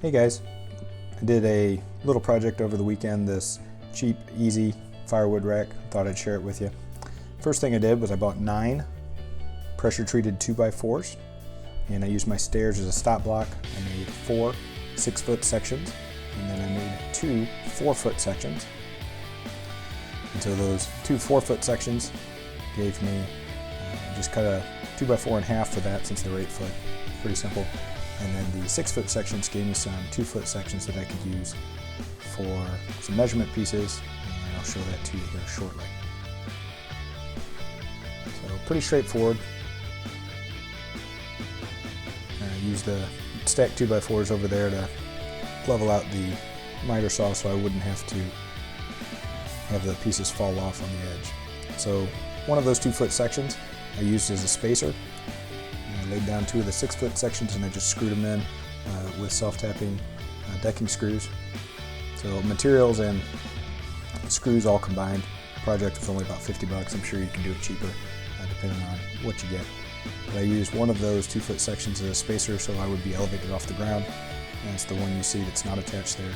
Hey guys, I did a little project over the weekend, this cheap, easy firewood rack. Thought I'd share it with you. First thing I did was I bought 9 pressure treated 2x4s, and I used my stairs as a stop block. I made 4 6-foot sections, and then I made 2 4-foot sections. And so those 2 4-foot sections gave me, just cut a 2x4 in half for that since they're 8 foot. Pretty simple. And then the 6-foot sections gave me some 2-foot sections that I could use for some measurement pieces, and I'll show that to you here shortly. So pretty straightforward. I used the stacked 2x4s over there to level out the miter saw so I wouldn't have to have the pieces fall off on the edge. So one of those 2-foot sections I used as a spacer. I laid down 2 of the 6-foot sections and I just screwed them in with self-tapping decking screws. So materials and screws all combined. The project was only about 50 bucks. I'm sure you can do it cheaper depending on what you get. But I used one of those 2-foot sections as a spacer so I would be elevated off the ground. And it's the one you see that's not attached there.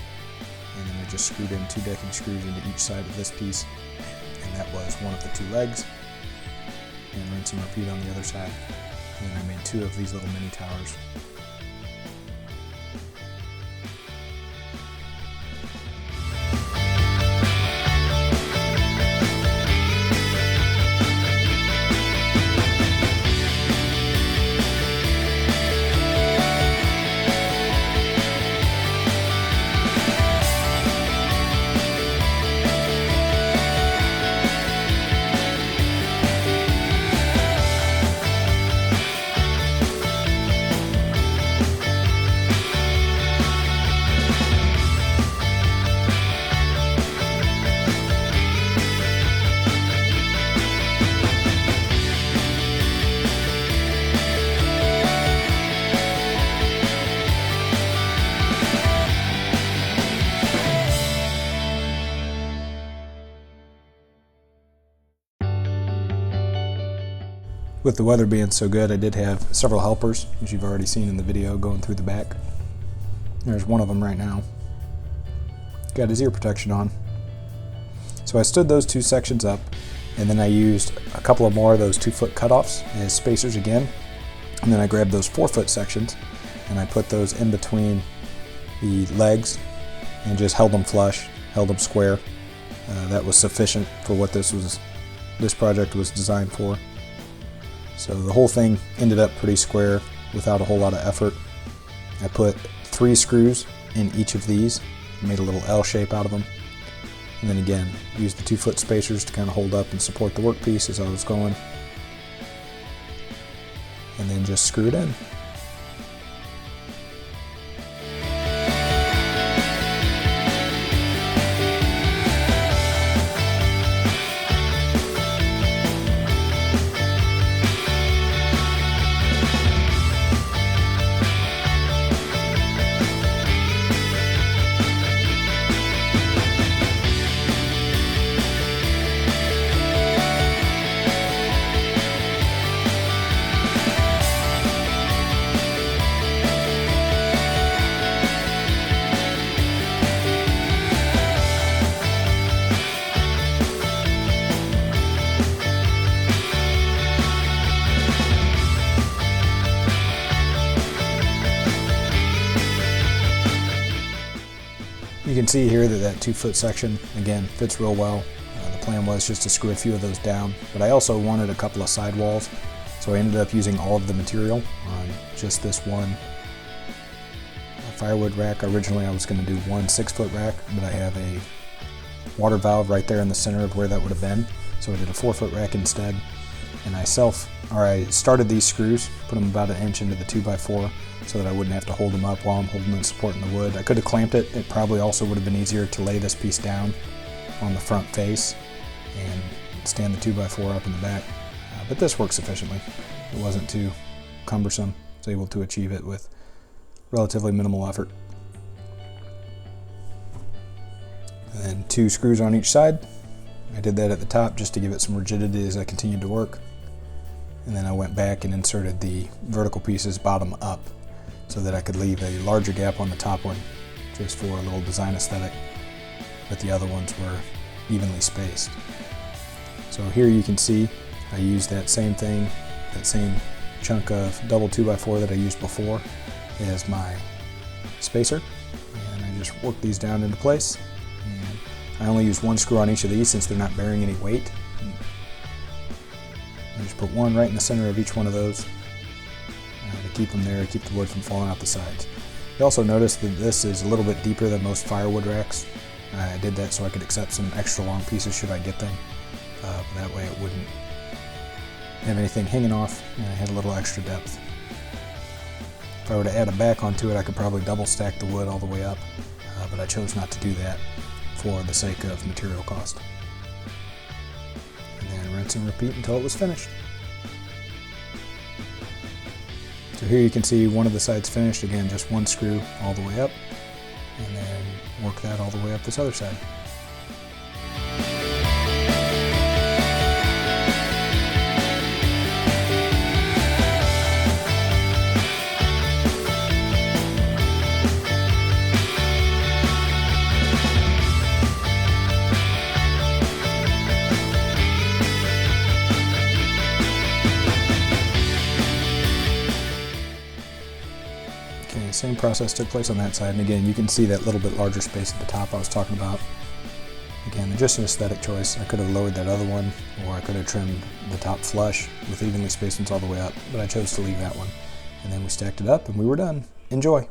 And then I just screwed in 2 decking screws into each side of this piece. And that was one of the 2 legs. And rinse and repeat on the other side. And then I made 2 of these little mini towers. With the weather being so good, I did have several helpers, as you've already seen in the video, going through the back. There's one of them right now. Got his ear protection on. So I stood those 2 sections up, and then I used a couple of more of those 2-foot cutoffs as spacers again. And then I grabbed those 4-foot sections, and I put those in between the legs and just held them flush, held them square. That was sufficient for what this project was designed for. So the whole thing ended up pretty square without a whole lot of effort. I put 3 screws in each of these, made a little L shape out of them. And then again, used the 2-foot spacers to kind of hold up and support the workpiece as I was going. And then just screw it in. You can see here that 2-foot section, again, fits real well. The plan was just to screw a few of those down, but I also wanted a couple of side walls, so I ended up using all of the material on just this one firewood rack. Originally I was going to do one 6-foot rack, but I have a water valve right there in the center of where that would have been, so I did a 4-foot rack instead. And I started these screws, put them about 1 inch into the 2x4 so that I wouldn't have to hold them up while I'm holding and supporting the wood. I could have clamped it. It probably also would have been easier to lay this piece down on the front face and stand the 2x4 up in the back. But this works sufficiently. It wasn't too cumbersome. I was able to achieve it with relatively minimal effort. And then 2 screws on each side. I did that at the top just to give it some rigidity as I continued to work. And then I went back and inserted the vertical pieces bottom up so that I could leave a larger gap on the top one just for a little design aesthetic, but the other ones were evenly spaced. So here you can see I used that same thing, that same chunk of double 2x4 that I used before as my spacer, and I just worked these down into place. And I only used one screw on each of these since they're not bearing any weight. I just put one right in the center of each one of those to keep them there, to keep the wood from falling out the sides. You also notice that this is a little bit deeper than most firewood racks. I did that so I could accept some extra long pieces should I get them. That way it wouldn't have anything hanging off, and I had a little extra depth. If I were to add a back onto it, I could probably double stack the wood all the way up, but I chose not to do that for the sake of material cost. And then rinse and repeat until it was finished. So here you can see one of the sides finished, again just one screw all the way up, and then work that all the way up this other side. Okay, same process took place on that side, and again you can see that little bit larger space at the top I was talking about. Again, just an aesthetic choice. I could have lowered that other one, or I could have trimmed the top flush with evenly spaced ones all the way up, but I chose to leave that one. And then we stacked it up and we were done. Enjoy!